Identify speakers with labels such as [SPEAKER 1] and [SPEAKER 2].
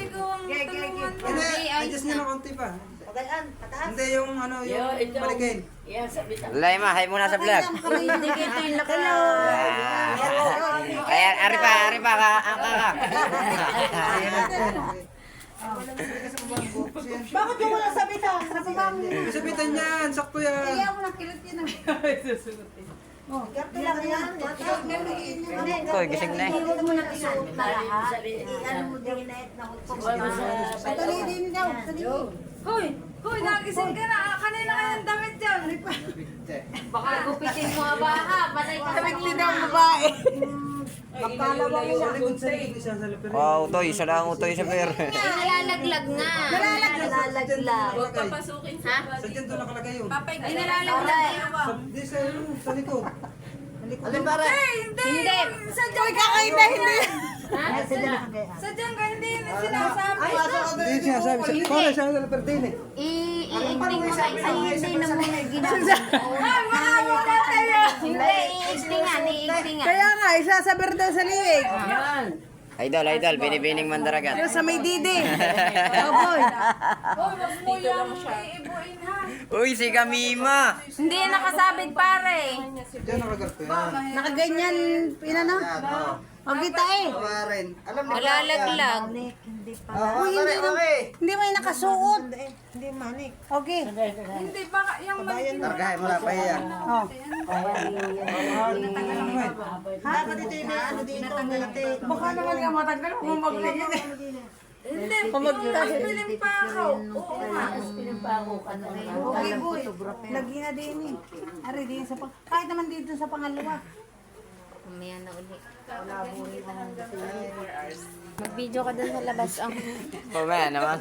[SPEAKER 1] Hindi, adjust nyo na konti pa. Hindi yung ano, yung paligid.
[SPEAKER 2] Lay ma, hay muna sa vlog.
[SPEAKER 3] Hindi kita yung
[SPEAKER 2] Hello. Ayan, ari pa, angka ka.
[SPEAKER 3] Bakit yung wala sabitan?
[SPEAKER 1] Kasabitan yan, sakto yan.
[SPEAKER 2] Koy, gising na eh.
[SPEAKER 4] Hoy, nagising ka na. Kanina ka yung damit dyan.
[SPEAKER 3] Baka gupitin mo ang baha. Patay ka sa
[SPEAKER 4] Tinang babae.
[SPEAKER 2] Wow, utoy, isa lang utoy sa per.
[SPEAKER 3] Nalalaglag nga. Nalalaglag.
[SPEAKER 4] Huwag papasukin sa
[SPEAKER 1] Sa dyan doon nakalagay yun.
[SPEAKER 4] Papay, nilalaglag.
[SPEAKER 1] Hindi sa likod.
[SPEAKER 4] Alin para?
[SPEAKER 3] Hindi.
[SPEAKER 4] Sa dyan ka hindi. Sa dyan ka hindi na sinasabi.
[SPEAKER 1] Hindi siya sabi. Para siya sa perdin eh.
[SPEAKER 3] I-acting mo sa hindi na mo ginagawa.
[SPEAKER 4] Ay, makawala tayo.
[SPEAKER 3] Hindi, i-acting nga. I-acting nga.
[SPEAKER 4] Kaya nga, isa sa berde sa liig.
[SPEAKER 2] Idol, binibining mandaragat.
[SPEAKER 4] Sa may didi. Oh, boy. Hoy, wag mo yung iibuin ha.
[SPEAKER 2] Uy, si Kamima.
[SPEAKER 3] Hindi nakasabit pare.
[SPEAKER 1] Diyan nakagarto yan.
[SPEAKER 4] Nakaganyan, pinano? Huwag kita eh.
[SPEAKER 3] Nalalaglag.
[SPEAKER 4] Uy, hindi mo yung nakasuot. Hindi manik. Okay. Hindi ba yung
[SPEAKER 1] Targahin mo na pa yan.
[SPEAKER 4] Oh.
[SPEAKER 3] Dapat ito yung ano dito.
[SPEAKER 4] Baka naman yung matagal mo maglagyan eh. Hindi, pumagpiling pa ako. Oo nga. Okay, boy. Lagi na din eh. Ari, din sa kahit naman dito sa pangalawa.
[SPEAKER 3] Mamaya na ulit. Mag-video ka dun sa labas.
[SPEAKER 2] Pamaya naman.